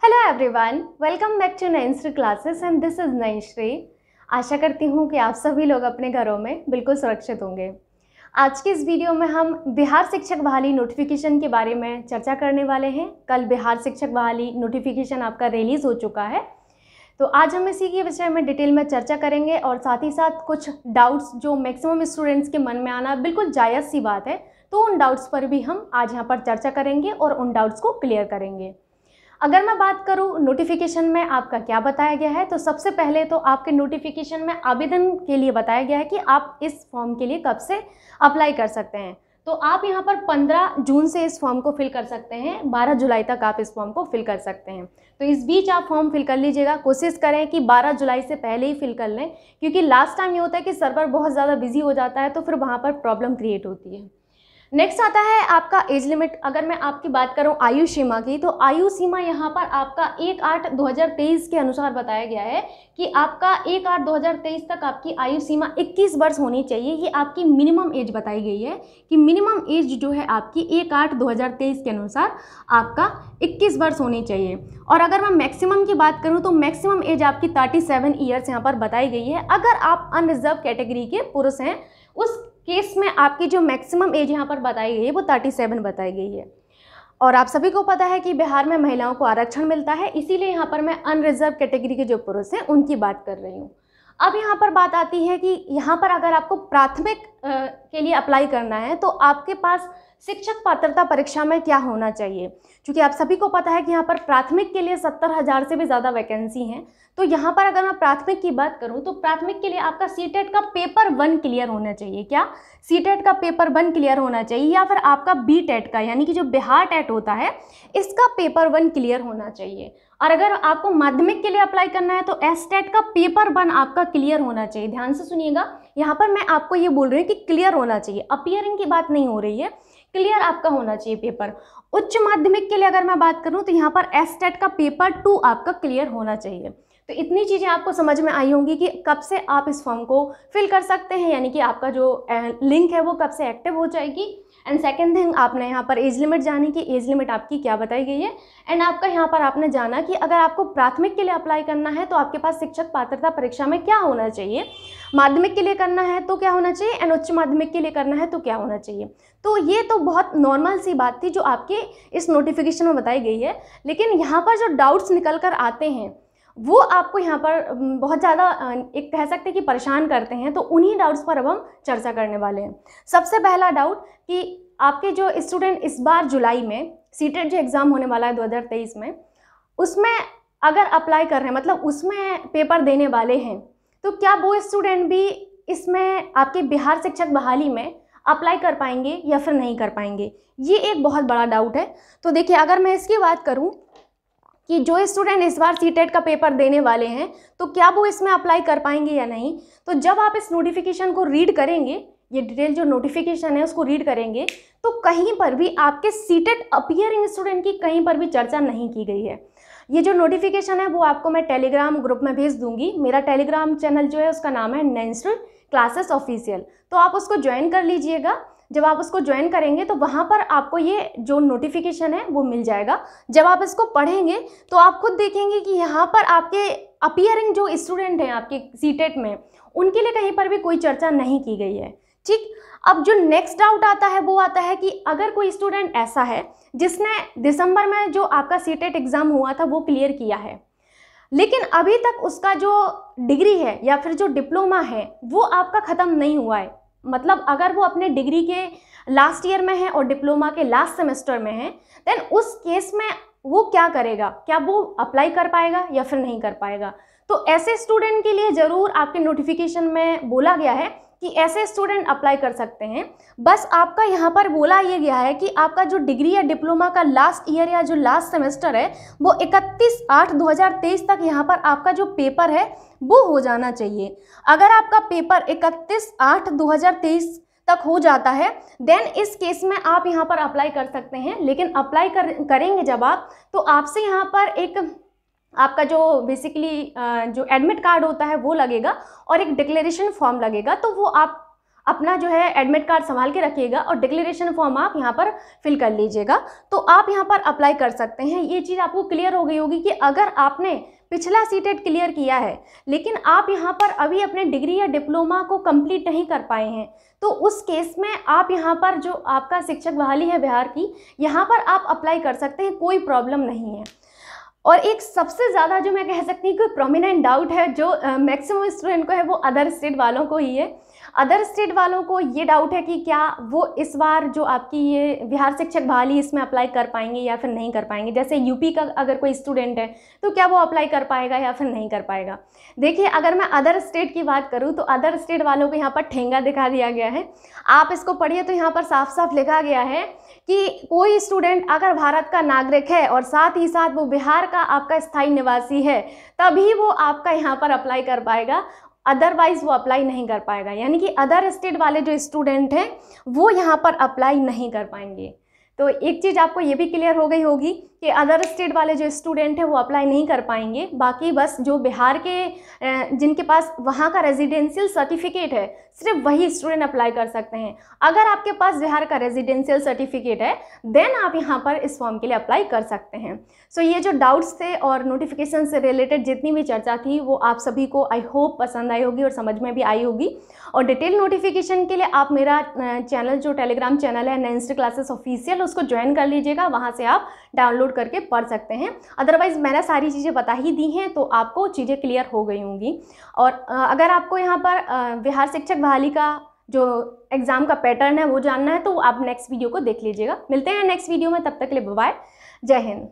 Hello everyone, welcome back to Nayanshree classes and this is Nayanshree. आशा करती हूँ कि आप सभी लोग अपने घरों में बिल्कुल सुरक्षित होंगे। आज की इस वीडियो में हम बिहार शिक्षक बहाली नोटिफिकेशन के बारे में चर्चा करने वाले हैं। कल बिहार शिक्षक बहाली नोटिफिकेशन आपका रिलीज़ हो चुका है, तो आज हम इसी के विषय में डिटेल में चर्चा करेंगे और साथ ही साथ कुछ डाउट्स जो मैक्सिमम स्टूडेंट्स के मन में आना बिल्कुल जायज़ सी बात है, तो उन डाउट्स पर भी हम आज यहाँ पर चर्चा करेंगे और उन डाउट्स को क्लियर करेंगे। अगर मैं बात करूं नोटिफिकेशन में आपका क्या बताया गया है, तो सबसे पहले तो आपके नोटिफिकेशन में आवेदन के लिए बताया गया है कि आप इस फॉर्म के लिए कब से अप्लाई कर सकते हैं। तो आप यहां पर 15 जून से इस फॉर्म को फिल कर सकते हैं, 12 जुलाई तक आप इस फॉर्म को फिल कर सकते हैं। तो इस बीच आप फॉर्म फिल कर लीजिएगा। कोशिश करें कि 12 जुलाई से पहले ही फिल कर लें, क्योंकि लास्ट टाइम ये होता है कि सर्वर बहुत ज़्यादा बिजी हो जाता है, तो फिर वहाँ पर प्रॉब्लम क्रिएट होती है। नेक्स्ट आता है आपका एज लिमिट। अगर मैं आपकी बात करूं आयु सीमा की, तो आयु सीमा यहाँ पर आपका 1/8/2023 के अनुसार बताया गया है कि आपका 1/8/2023 तक आपकी आयु सीमा 21 वर्ष होनी चाहिए। ये आपकी मिनिमम एज बताई गई है कि मिनिमम एज जो है आपकी 1/8/2023 के अनुसार आपका 21 वर्ष होनी चाहिए। और अगर मैं मैक्सिमम की बात करूं तो मैक्सिमम एज आपकी 37 ईयर्स यहाँ पर बताई गई है। अगर आप अनरिजर्व कैटेगरी के पुरुष हैं, उस केस में आपकी जो मैक्सिमम एज यहाँ पर बताई गई है वो 37 बताई गई है। और आप सभी को पता है कि बिहार में महिलाओं को आरक्षण मिलता है, इसीलिए यहाँ पर मैं अनरिजर्व कैटेगरी के जो पुरुष हैं उनकी बात कर रही हूँ। अब यहाँ पर बात आती है कि यहाँ पर अगर आपको प्राथमिक के लिए अप्लाई करना है तो आपके पास शिक्षक पात्रता परीक्षा में क्या होना चाहिए, क्योंकि आप सभी को पता है कि यहाँ पर प्राथमिक के लिए 70,000 से भी ज़्यादा वैकेंसी हैं। तो यहाँ पर अगर मैं प्राथमिक की बात करूँ तो प्राथमिक के लिए आपका सीटेट का पेपर 1 क्लियर होना चाहिए। क्या सीटेट का पेपर 1 क्लियर होना चाहिए, या फिर आपका बीटेट का यानी कि जो बिहार टेट होता है इसका पेपर 1 क्लियर होना चाहिए। और अगर आपको माध्यमिक के लिए अप्लाई करना है तो एसटेट का पेपर 1 आपका क्लियर होना चाहिए। ध्यान से सुनिएगा, यहाँ पर मैं आपको ये बोल रही हूँ कि क्लियर होना चाहिए, अपीयरिंग की बात नहीं हो रही है, क्लियर आपका होना चाहिए पेपर। उच्च माध्यमिक के लिए अगर मैं बात करूँ तो यहाँ पर एसटेट का पेपर 2 आपका क्लियर होना चाहिए। तो इतनी चीज़ें आपको समझ में आई होंगी कि कब से आप इस फॉर्म को फिल कर सकते हैं, यानी कि आपका जो लिंक है वो कब से एक्टिव हो जाएगी। एंड सेकेंड थिंग, आपने यहाँ पर एज लिमिट जानी कि एज लिमिट आपकी क्या बताई गई है। एंड आपका यहाँ पर आपने जाना कि अगर आपको प्राथमिक के लिए अप्लाई करना है तो आपके पास शिक्षक पात्रता परीक्षा में क्या होना चाहिए, माध्यमिक के लिए करना है तो क्या होना चाहिए, एंड उच्च माध्यमिक के लिए करना है तो क्या होना चाहिए। तो ये तो बहुत नॉर्मल सी बात थी जो आपके इस नोटिफिकेशन में बताई गई है। लेकिन यहाँ पर जो डाउट्स निकल कर आते हैं वो आपको यहाँ पर बहुत ज़्यादा एक कह सकते हैं कि परेशान करते हैं, तो उन्हीं डाउट्स पर अब हम चर्चा करने वाले हैं। सबसे पहला डाउट कि आपके जो स्टूडेंट इस बार जुलाई में सीटेट जो एग्ज़ाम होने वाला है 2023 में, उसमें अगर अप्लाई कर रहे हैं, मतलब उसमें पेपर देने वाले हैं, तो क्या वो स्टूडेंट भी इसमें आपके बिहार शिक्षक बहाली में अप्लाई कर पाएंगे या फिर नहीं कर पाएंगे, ये एक बहुत बड़ा डाउट है। तो देखिए, अगर मैं इसकी बात करूँ कि जो स्टूडेंट इस बार सीटेट का पेपर देने वाले हैं तो क्या वो इसमें अप्लाई कर पाएंगे या नहीं, तो जब आप इस नोटिफिकेशन को रीड करेंगे, ये डिटेल जो नोटिफिकेशन है उसको रीड करेंगे, तो कहीं पर भी आपके सीटेट अपीयरिंग स्टूडेंट की कहीं पर भी चर्चा नहीं की गई है। ये जो नोटिफिकेशन है वो आपको मैं टेलीग्राम ग्रुप में भेज दूंगी। मेरा टेलीग्राम चैनल जो है उसका नाम है नयनश्री क्लासेस ऑफिशियल, तो आप उसको ज्वाइन कर लीजिएगा। जब आप उसको ज्वाइन करेंगे तो वहाँ पर आपको ये जो नोटिफिकेशन है वो मिल जाएगा। जब आप इसको पढ़ेंगे तो आप खुद देखेंगे कि यहाँ पर आपके अपीयरिंग जो स्टूडेंट हैं आपके सीटेट में, उनके लिए कहीं पर भी कोई चर्चा नहीं की गई है। ठीक, अब जो नेक्स्ट डाउट आता है वो आता है कि अगर कोई स्टूडेंट ऐसा है जिसने दिसंबर में जो आपका सीटेट एग्ज़ाम हुआ था वो क्लियर किया है, लेकिन अभी तक उसका जो डिग्री है या फिर जो डिप्लोमा है वो आपका ख़त्म नहीं हुआ है, मतलब अगर वो अपने डिग्री के लास्ट ईयर में है और डिप्लोमा के लास्ट सेमेस्टर में है, देन उस केस में वो क्या करेगा, क्या वो अप्लाई कर पाएगा या फिर नहीं कर पाएगा। तो ऐसे स्टूडेंट के लिए ज़रूर आपके नोटिफिकेशन में बोला गया है कि ऐसे स्टूडेंट अप्लाई कर सकते हैं। बस आपका यहाँ पर बोला ये गया है कि आपका जो डिग्री या डिप्लोमा का लास्ट ईयर या जो लास्ट सेमेस्टर है वो 31/8/2023 तक यहाँ पर आपका जो पेपर है वो हो जाना चाहिए। अगर आपका पेपर 31/8/2023 तक हो जाता है देन इस केस में आप यहाँ पर अप्लाई कर सकते हैं। लेकिन अप्लाई करेंगे जब आप, तो आपसे यहाँ पर एक आपका जो बेसिकली जो एडमिट कार्ड होता है वो लगेगा और एक डिक्लेरेशन फॉर्म लगेगा, तो वो आप अपना जो है एडमिट कार्ड संभाल के रखिएगा और डिक्लेरेशन फॉर्म आप यहाँ पर फिल कर लीजिएगा, तो आप यहाँ पर अप्लाई कर सकते हैं। ये चीज़ आपको क्लियर हो गई होगी कि अगर आपने पिछला सीटेट क्लियर किया है लेकिन आप यहाँ पर अभी अपने डिग्री या डिप्लोमा को कंप्लीट नहीं कर पाए हैं, तो उस केस में आप यहाँ पर जो आपका शिक्षक बहाली है बिहार की, यहाँ पर आप अप्लाई कर सकते हैं, कोई प्रॉब्लम नहीं है। और एक सबसे ज़्यादा जो मैं कह सकती हूँ कि प्रोमिनेंट डाउट है जो मैक्सिमम स्टूडेंट को है, वो अदर स्टेट वालों को ही है। अदर स्टेट वालों को ये डाउट है कि क्या वो इस बार जो आपकी ये बिहार शिक्षक बहाली इसमें अप्लाई कर पाएंगे या फिर नहीं कर पाएंगे। जैसे यूपी का अगर कोई स्टूडेंट है तो क्या वो अप्लाई कर पाएगा या फिर नहीं कर पाएगा। देखिए, अगर मैं अदर स्टेट की बात करूँ तो अदर स्टेट वालों को यहाँ पर ठेंगा दिखा दिया गया है। आप इसको पढ़िए तो यहाँ पर साफ साफ लिखा गया है कि कोई स्टूडेंट अगर भारत का नागरिक है और साथ ही साथ वो बिहार का आपका स्थायी निवासी है, तभी वो आपका यहाँ पर अप्लाई कर पाएगा, अदरवाइज वो अप्लाई नहीं कर पाएगा। यानी कि अदर स्टेट वाले जो स्टूडेंट हैं वो यहाँ पर अप्लाई नहीं कर पाएंगे। तो एक चीज़ आपको ये भी क्लियर हो गई होगी कि अदर स्टेट वाले जो स्टूडेंट हैं वो अप्लाई नहीं कर पाएंगे। बाकी बस जो बिहार के जिनके पास वहाँ का रेजिडेंशियल सर्टिफिकेट है, सिर्फ वही स्टूडेंट अप्लाई कर सकते हैं। अगर आपके पास बिहार का रेजिडेंशियल सर्टिफिकेट है देन आप यहाँ पर इस फॉर्म के लिए अप्लाई कर सकते हैं। सो ये जो डाउट्स थे और नोटिफिकेशन से रिलेटेड जितनी भी चर्चा थी वो आप सभी को आई होप पसंद आई होगी और समझ में भी आई होगी। और डिटेल नोटिफिकेशन के लिए आप मेरा चैनल जो टेलीग्राम चैनल है नई हिस्ट्री क्लासेस ऑफिशियल, उसको ज्वाइन कर लीजिएगा, वहाँ से आप डाउनलोड करके पढ़ सकते हैं। अदरवाइज मैंने सारी चीज़ें बता ही दी हैं तो आपको चीज़ें क्लियर हो गई होंगी। और अगर आपको यहाँ पर बिहार शिक्षक बहाली का जो एग्ज़ाम का पैटर्न है वो जानना है तो आप नेक्स्ट वीडियो को देख लीजिएगा। मिलते हैं नेक्स्ट वीडियो में, तब तक के लिए बाय बाय, जय हिंद।